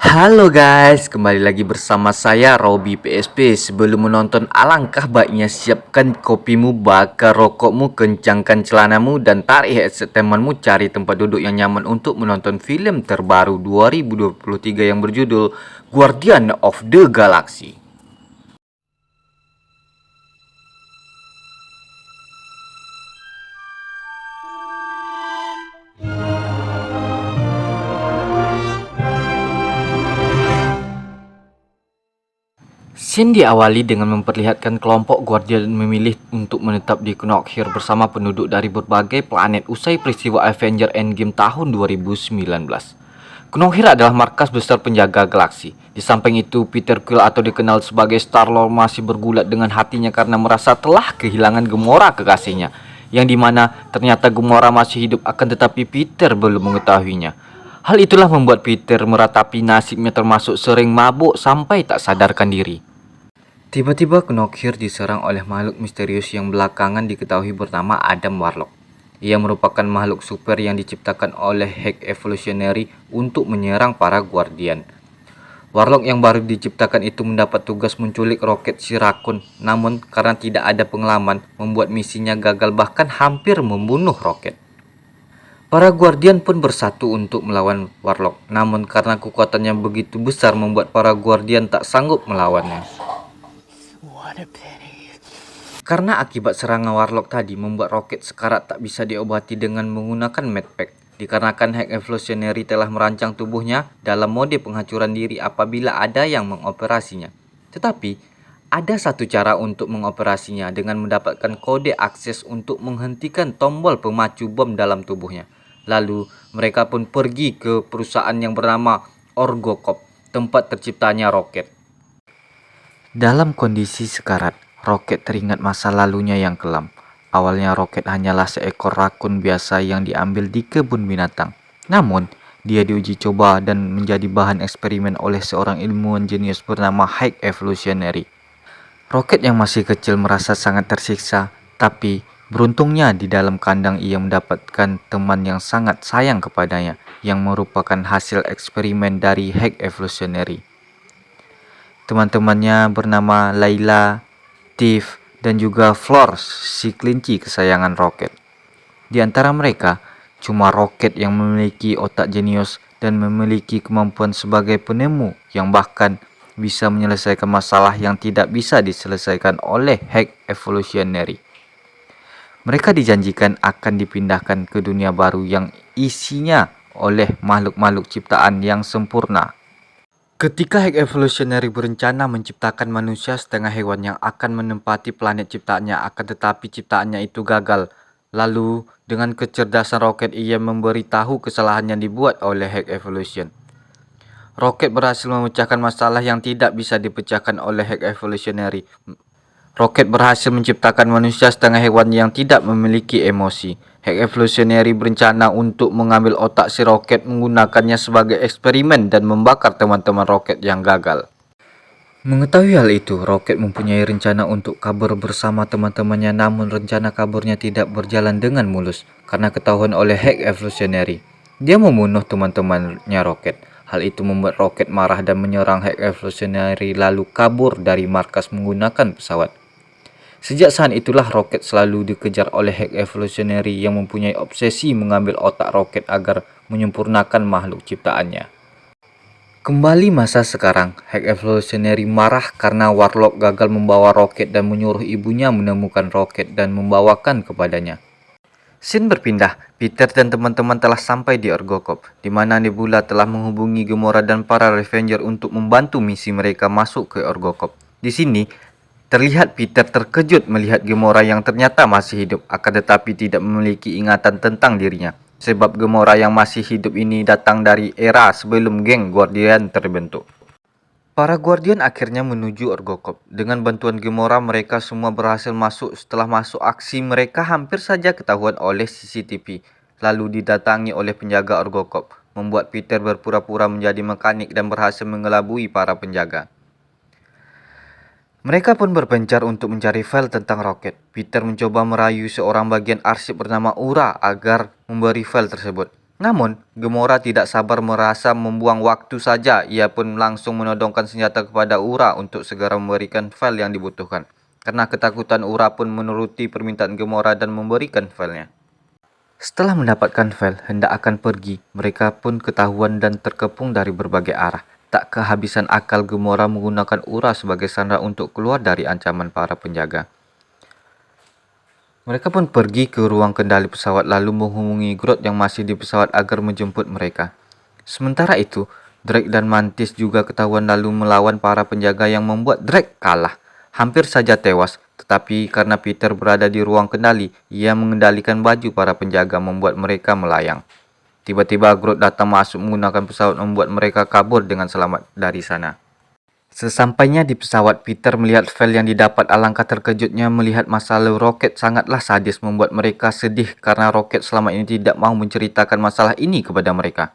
Halo guys, kembali lagi bersama saya Robby PSP. Sebelum menonton, alangkah baiknya siapkan kopimu, bakar rokokmu, kencangkan celanamu, dan tarik headset temanmu. Cari tempat duduk yang nyaman untuk menonton film terbaru 2023 yang berjudul Guardian of the Galaxy. Scene diawali dengan memperlihatkan kelompok Guardian memilih untuk menetap di Knockhill bersama penduduk dari berbagai planet usai peristiwa Avengers Endgame tahun 2019. Knockhill adalah markas besar penjaga galaksi. Di samping itu, Peter Quill atau dikenal sebagai Star-Lord masih bergulat dengan hatinya karena merasa telah kehilangan Gamora kekasihnya, yang dimana ternyata Gamora masih hidup akan tetapi Peter belum mengetahuinya. Hal itulah membuat Peter meratapi nasibnya termasuk sering mabuk sampai tak sadarkan diri. Tiba-tiba Knockhill diserang oleh makhluk misterius yang belakangan diketahui bernama Adam Warlock. Ia merupakan makhluk super yang diciptakan oleh High Evolutionary untuk menyerang para Guardian. Warlock yang baru diciptakan itu mendapat tugas menculik roket si Raccoon, namun karena tidak ada pengalaman, membuat misinya gagal bahkan hampir membunuh roket. Para Guardian pun bersatu untuk melawan Warlock, namun karena kekuatannya begitu besar membuat para Guardian tak sanggup melawannya. Karena akibat serangan Warlock tadi membuat roket sekarat tak bisa diobati dengan menggunakan medpack. Dikarenakan High Evolutionary telah merancang tubuhnya dalam mode penghancuran diri apabila ada yang mengoperasinya. Tetapi, ada satu cara untuk mengoperasinya dengan mendapatkan kode akses untuk menghentikan tombol pemacu bom dalam tubuhnya. Lalu, mereka pun pergi ke perusahaan yang bernama Orgocop, tempat terciptanya roket. Dalam kondisi sekarat, roket teringat masa lalunya yang kelam. Awalnya roket hanyalah seekor rakun biasa yang diambil di kebun binatang. Namun, dia diuji coba dan menjadi bahan eksperimen oleh seorang ilmuwan jenius bernama High Evolutionary. Roket yang masih kecil merasa sangat tersiksa, tapi beruntungnya di dalam kandang ia mendapatkan teman yang sangat sayang kepadanya, yang merupakan hasil eksperimen dari High Evolutionary. Teman-temannya bernama Layla, Tiff, dan juga Flor, si kelinci kesayangan Rocket. Di antara mereka, cuma Rocket yang memiliki otak jenius dan memiliki kemampuan sebagai penemu yang bahkan bisa menyelesaikan masalah yang tidak bisa diselesaikan oleh High Evolutionary. Mereka dijanjikan akan dipindahkan ke dunia baru yang isinya oleh makhluk-makhluk ciptaan yang sempurna. Ketika High Evolutionary berencana menciptakan manusia setengah hewan yang akan menempati planet ciptaannya, akan tetapi ciptaannya itu gagal. Lalu, dengan kecerdasan Rocket, ia memberitahu kesalahan yang dibuat oleh High Evolution. Rocket berhasil memecahkan masalah yang tidak bisa dipecahkan oleh High Evolutionary. Rocket berhasil menciptakan manusia setengah hewan yang tidak memiliki emosi. High Evolutionary berencana untuk mengambil otak si Rocket, menggunakannya sebagai eksperimen dan membakar teman-teman Rocket yang gagal. Mengetahui hal itu, Rocket mempunyai rencana untuk kabur bersama teman-temannya, namun rencana kaburnya tidak berjalan dengan mulus karena ketahuan oleh High Evolutionary. Dia membunuh teman-temannya Rocket. Hal itu membuat Rocket marah dan menyerang High Evolutionary lalu kabur dari markas menggunakan pesawat. Sejak saat itulah Rocket selalu dikejar oleh High Evolutionary yang mempunyai obsesi mengambil otak Rocket agar menyempurnakan makhluk ciptaannya. Kembali masa sekarang, High Evolutionary marah karena Warlock gagal membawa Rocket dan menyuruh ibunya menemukan Rocket dan membawakan kepadanya. Scene berpindah, Peter dan teman-teman telah sampai di Orgocop, di mana Nebula telah menghubungi Gamora dan para Revenger untuk membantu misi mereka masuk ke Orgocop. Di sini, terlihat Peter terkejut melihat Gamora yang ternyata masih hidup, akan tetapi tidak memiliki ingatan tentang dirinya. Sebab Gamora yang masih hidup ini datang dari era sebelum geng Guardian terbentuk. Para Guardian akhirnya menuju Orgocop. Dengan bantuan Gamora, mereka semua berhasil masuk. Setelah masuk aksi, mereka hampir saja ketahuan oleh CCTV, lalu didatangi oleh penjaga Orgocop, membuat Peter berpura-pura menjadi mekanik dan berhasil mengelabui para penjaga. Mereka pun berpencar untuk mencari file tentang Rocket. Peter mencoba merayu seorang bagian arsip bernama Ura agar memberi file tersebut. Namun, Gamora tidak sabar merasa membuang waktu saja. Ia pun langsung menodongkan senjata kepada Ura untuk segera memberikan file yang dibutuhkan. Karena ketakutan, Ura pun menuruti permintaan Gamora dan memberikan filenya. Setelah mendapatkan file hendak akan pergi, mereka pun ketahuan dan terkepung dari berbagai arah. Tak kehabisan akal, Gamora menggunakan Ura sebagai sandera untuk keluar dari ancaman para penjaga. Mereka pun pergi ke ruang kendali pesawat lalu menghubungi Groot yang masih di pesawat agar menjemput mereka. Sementara itu, Drake dan Mantis juga ketahuan lalu melawan para penjaga yang membuat Drake kalah. Hampir saja tewas, tetapi karena Peter berada di ruang kendali, ia mengendalikan baju para penjaga membuat mereka melayang. Tiba-tiba Groot datang masuk menggunakan pesawat membuat mereka kabur dengan selamat dari sana. Sesampainya di pesawat, Peter melihat file yang didapat. Alangkah terkejutnya melihat masa lalu Rocket sangatlah sadis membuat mereka sedih karena Rocket selama ini tidak mau menceritakan masalah ini kepada mereka.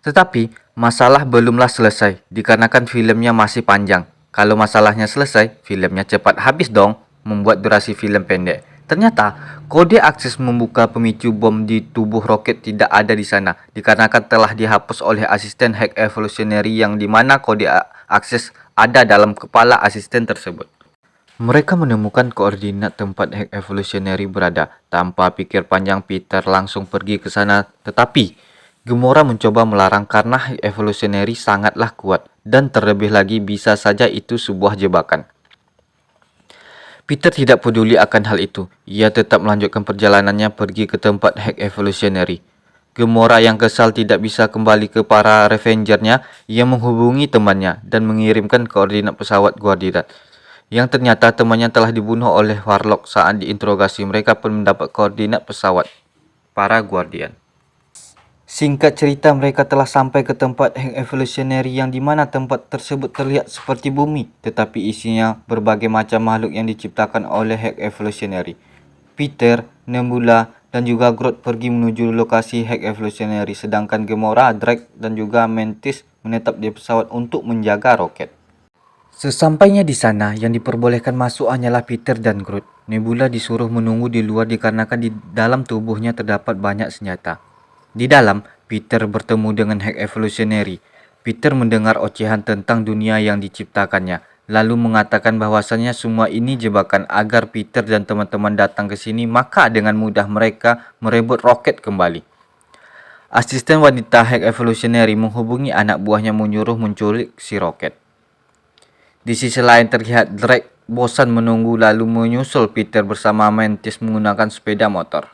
Tetapi, masalah belumlah selesai dikarenakan filmnya masih panjang. Kalau masalahnya selesai, filmnya cepat habis dong, membuat durasi film pendek. Ternyata, kode akses membuka pemicu bom di tubuh Rocket tidak ada di sana, dikarenakan telah dihapus oleh asisten hack evolutionary yang dimana kode akses ada dalam kepala asisten tersebut. Mereka menemukan koordinat tempat hack evolutionary berada. Tanpa pikir panjang, Peter langsung pergi ke sana, tetapi Gamora mencoba melarang karena hack evolutionary sangatlah kuat, dan terlebih lagi bisa saja itu sebuah jebakan. Peter tidak peduli akan hal itu. Ia tetap melanjutkan perjalanannya pergi ke tempat hack evolutionary. Gamora yang kesal tidak bisa kembali ke para Revenger-nya. Ia menghubungi temannya dan mengirimkan koordinat pesawat Guardian. Yang ternyata temannya telah dibunuh oleh Warlock. Saat diinterogasi, mereka pun mendapat koordinat pesawat para Guardian. Singkat cerita, mereka telah sampai ke tempat hack evolutionary yang dimana tempat tersebut terlihat seperti bumi, tetapi isinya berbagai macam makhluk yang diciptakan oleh hack evolutionary. Peter, Nebula, dan juga Groot pergi menuju lokasi hack evolutionary, sedangkan Gamora, Drake, dan juga Mantis menetap di pesawat untuk menjaga Rocket. Sesampainya di sana, yang diperbolehkan masuk hanyalah Peter dan Groot. Nebula disuruh menunggu di luar dikarenakan di dalam tubuhnya terdapat banyak senjata. Di dalam, Peter bertemu dengan hack evolutionary. Peter mendengar ocehan tentang dunia yang diciptakannya, lalu mengatakan bahwasannya semua ini jebakan agar Peter dan teman-teman datang ke sini, maka dengan mudah mereka merebut Rocket kembali. Asisten wanita hack evolutionary menghubungi anak buahnya menyuruh menculik si Rocket. Di sisi lain terlihat Drake bosan menunggu lalu menyusul Peter bersama Mantis menggunakan sepeda motor.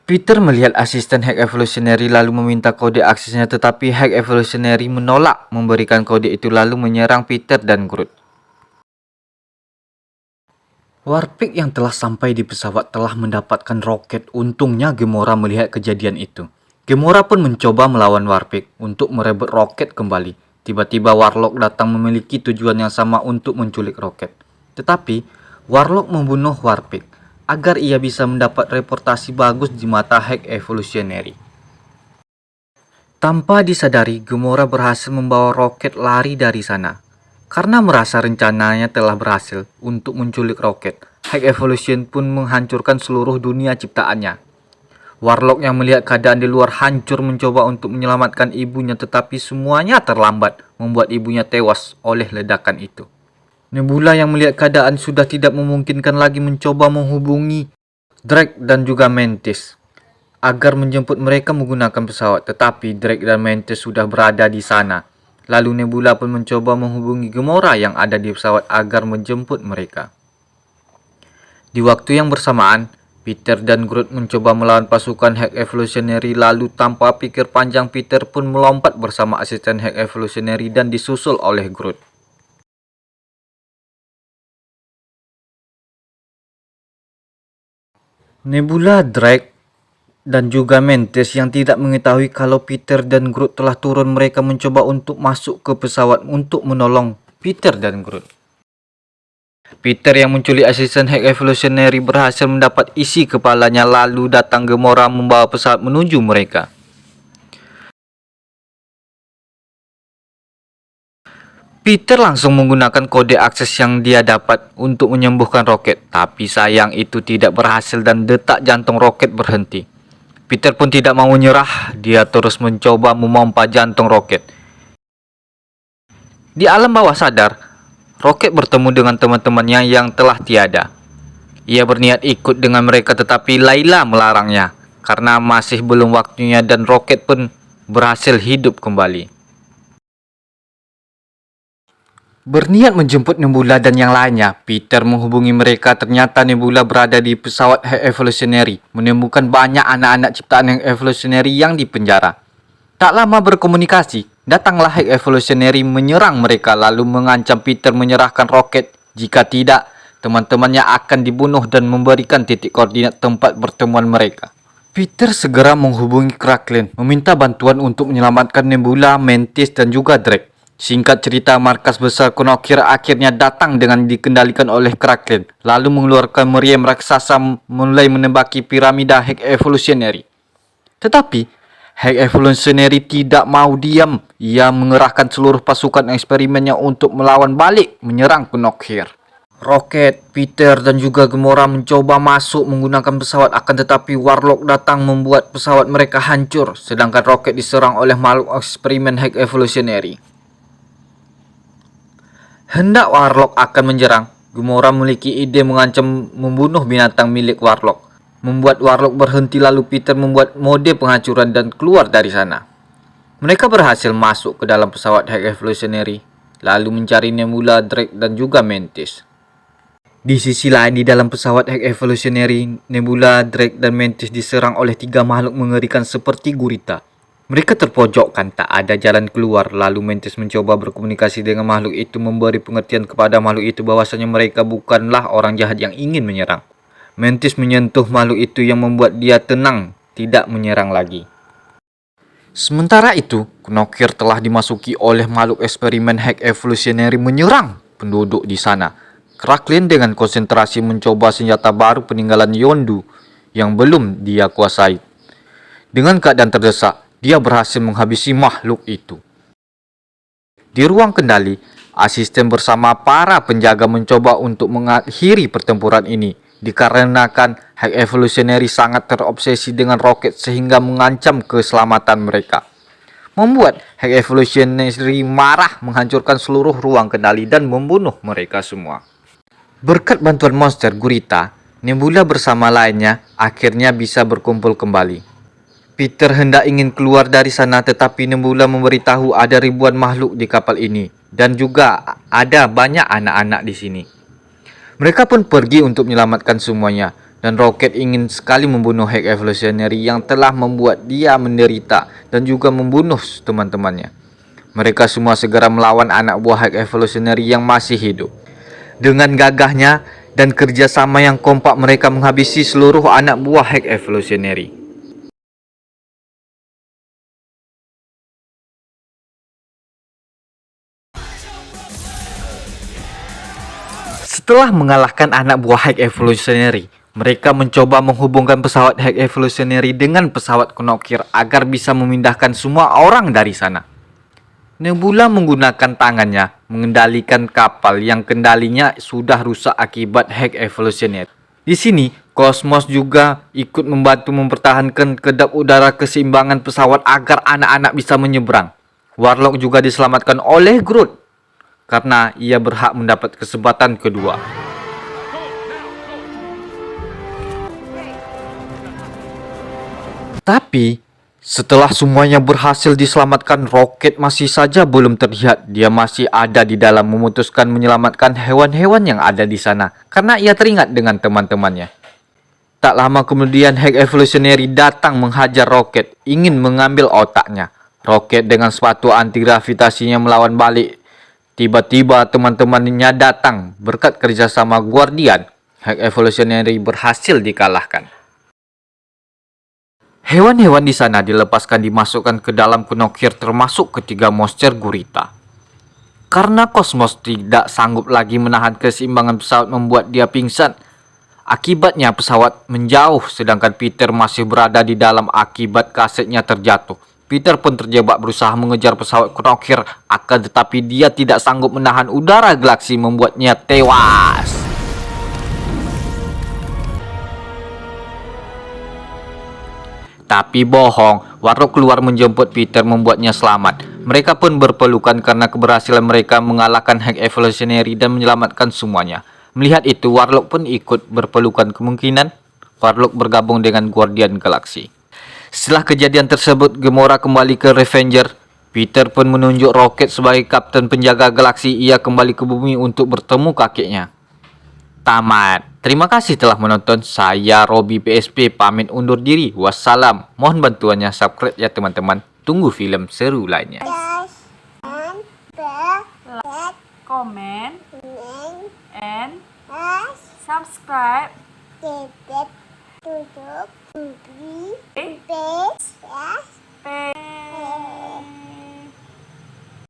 Peter melihat asisten hack evolutionary lalu meminta kode aksesnya, tetapi hack evolutionary menolak memberikan kode itu lalu menyerang Peter dan Groot. Warpig yang telah sampai di pesawat telah mendapatkan Rocket. Untungnya Gamora melihat kejadian itu. Gamora pun mencoba melawan Warpig untuk merebut Rocket kembali. Tiba-tiba Warlock datang memiliki tujuan yang sama untuk menculik Rocket. Tetapi Warlock membunuh Warpig agar ia bisa mendapat reputasi bagus di mata hack evolutionary. Tanpa disadari, Gamora berhasil membawa Rocket lari dari sana. Karena merasa rencananya telah berhasil untuk menculik Rocket, hack evolution pun menghancurkan seluruh dunia ciptaannya. Warlock yang melihat keadaan di luar hancur mencoba untuk menyelamatkan ibunya, tetapi semuanya terlambat, membuat ibunya tewas oleh ledakan itu. Nebula yang melihat keadaan sudah tidak memungkinkan lagi mencoba menghubungi Drake dan juga Mantis agar menjemput mereka menggunakan pesawat, tetapi Drake dan Mantis sudah berada di sana. Lalu Nebula pun mencoba menghubungi Gamora yang ada di pesawat agar menjemput mereka. Di waktu yang bersamaan, Peter dan Groot mencoba melawan pasukan hack evolutionary, lalu tanpa pikir panjang Peter pun melompat bersama asisten hack evolutionary dan disusul oleh Groot. Nebula, Drake, dan juga Mantis yang tidak mengetahui kalau Peter dan Groot telah turun, mereka mencoba untuk masuk ke pesawat untuk menolong Peter dan Groot. Peter yang menculik asisten hack evolutionary berhasil mendapat isi kepalanya, lalu datang Gamora membawa pesawat menuju mereka. Peter langsung menggunakan kode akses yang dia dapat untuk menyembuhkan Rocket, tapi sayang itu tidak berhasil dan detak jantung Rocket berhenti. Peter pun tidak mau menyerah, dia terus mencoba memompa jantung roket. Di alam bawah sadar, Roket bertemu dengan teman-temannya yang telah tiada. Ia berniat ikut dengan mereka tetapi Layla melarangnya karena masih belum waktunya dan Roket pun berhasil hidup kembali. Berniat menjemput Nebula dan yang lainnya, Peter menghubungi mereka. Ternyata Nebula berada di pesawat High Evolutionary, menemukan banyak anak-anak ciptaan High Evolutionary yang dipenjara. Tak lama berkomunikasi, datanglah High Evolutionary menyerang mereka lalu mengancam Peter menyerahkan Roket. Jika tidak, teman-temannya akan dibunuh dan memberikan titik koordinat tempat pertemuan mereka. Peter segera menghubungi Kraklin, meminta bantuan untuk menyelamatkan Nebula, Mantis, dan juga Drake. Singkat cerita, markas besar Konokir akhirnya datang dengan dikendalikan oleh Kraklin, lalu mengeluarkan meriam raksasa mulai menembaki piramida High Evolutionary. Tetapi, High Evolutionary tidak mau diam. Ia mengerahkan seluruh pasukan eksperimennya untuk melawan balik menyerang Konokir. Roket, Peter, dan juga Gamora mencoba masuk menggunakan pesawat, akan tetapi Warlock datang membuat pesawat mereka hancur, sedangkan Roket diserang oleh makhluk eksperimen High Evolutionary. Hendak Warlock akan menyerang, Gamora memiliki ide mengancam membunuh binatang milik Warlock. Membuat Warlock berhenti lalu Peter membuat mode penghancuran dan keluar dari sana. Mereka berhasil masuk ke dalam pesawat High Evolutionary, lalu mencari Nebula, Drake, dan juga Mantis. Di sisi lain, di dalam pesawat High Evolutionary, Nebula, Drake, dan Mantis diserang oleh 3 makhluk mengerikan seperti gurita. Mereka terpojokkan, tak ada jalan keluar. Lalu Mantis mencoba berkomunikasi dengan makhluk itu, memberi pengertian kepada makhluk itu bahwasanya mereka bukanlah orang jahat yang ingin menyerang. Mantis menyentuh makhluk itu yang membuat dia tenang, tidak menyerang lagi. Sementara itu, Konokir telah dimasuki oleh makhluk eksperimen High Evolutionary menyerang penduduk di sana. Kraklin dengan konsentrasi mencoba senjata baru peninggalan Yondu yang belum dia kuasai. Dengan keadaan terdesak, dia berhasil menghabisi makhluk itu. Di ruang kendali, asisten bersama para penjaga mencoba untuk mengakhiri pertempuran ini, dikarenakan High Evolutionary sangat terobsesi dengan Roket sehingga mengancam keselamatan mereka. Membuat High Evolutionary marah, menghancurkan seluruh ruang kendali dan membunuh mereka semua. Berkat bantuan monster gurita, Nebula bersama lainnya akhirnya bisa berkumpul kembali. Peter hendak ingin keluar dari sana tetapi Nebula memberitahu ada ribuan makhluk di kapal ini dan juga ada banyak anak-anak di sini. Mereka pun pergi untuk menyelamatkan semuanya dan Roket ingin sekali membunuh High Evolutionary yang telah membuat dia menderita dan juga membunuh teman-temannya. Mereka semua segera melawan anak buah High Evolutionary yang masih hidup. Dengan gagahnya dan kerjasama yang kompak mereka menghabisi seluruh anak buah High Evolutionary. Setelah mengalahkan anak buah High Evolutionary, mereka mencoba menghubungkan pesawat High Evolutionary dengan pesawat Konokir agar bisa memindahkan semua orang dari sana. Nebula menggunakan tangannya mengendalikan kapal yang kendalinya sudah rusak akibat High Evolutionary. Di sini, Cosmos juga ikut membantu mempertahankan kedap udara keseimbangan pesawat agar anak-anak bisa menyeberang. Warlock juga diselamatkan oleh Groot karena ia berhak mendapat kesempatan kedua. Tapi, setelah semuanya berhasil diselamatkan, Roket masih saja belum terlihat. Dia masih ada di dalam memutuskan menyelamatkan hewan-hewan yang ada di sana karena ia teringat dengan teman-temannya. Tak lama kemudian High Evolutionary datang menghajar Roket, ingin mengambil otaknya. Roket dengan sepatu anti gravitasinya melawan balik. Tiba-tiba teman-temannya datang. Berkat kerjasama Guardian, High Evolutionary berhasil dikalahkan. Hewan-hewan di sana dilepaskan dimasukkan ke dalam Konokir termasuk ketiga monster gurita. Karena Cosmos tidak sanggup lagi menahan keseimbangan pesawat membuat dia pingsan. Akibatnya pesawat menjauh sedangkan Peter masih berada di dalam akibat kasetnya terjatuh. Peter pun terjebak berusaha mengejar pesawat Konokir, akan tetapi dia tidak sanggup menahan udara galaksi membuatnya tewas. Tapi bohong, Warlock keluar menjemput Peter membuatnya selamat. Mereka pun berpelukan karena keberhasilan mereka mengalahkan Hag Evolutionary dan menyelamatkan semuanya. Melihat itu, Warlock pun ikut berpelukan. Kemungkinan Warlock bergabung dengan Guardian Galaxy. Setelah kejadian tersebut, Gamora kembali ke Revenger. Peter pun menunjuk Rocket sebagai kapten penjaga galaksi. Ia kembali ke bumi untuk bertemu kakeknya. Tamat. Terima kasih telah menonton. Saya Robby PSP pamit undur diri. Wassalam. Mohon bantuannya subscribe ya teman-teman. Tunggu film seru lainnya. Like, comment, and subscribe. Tutup, page.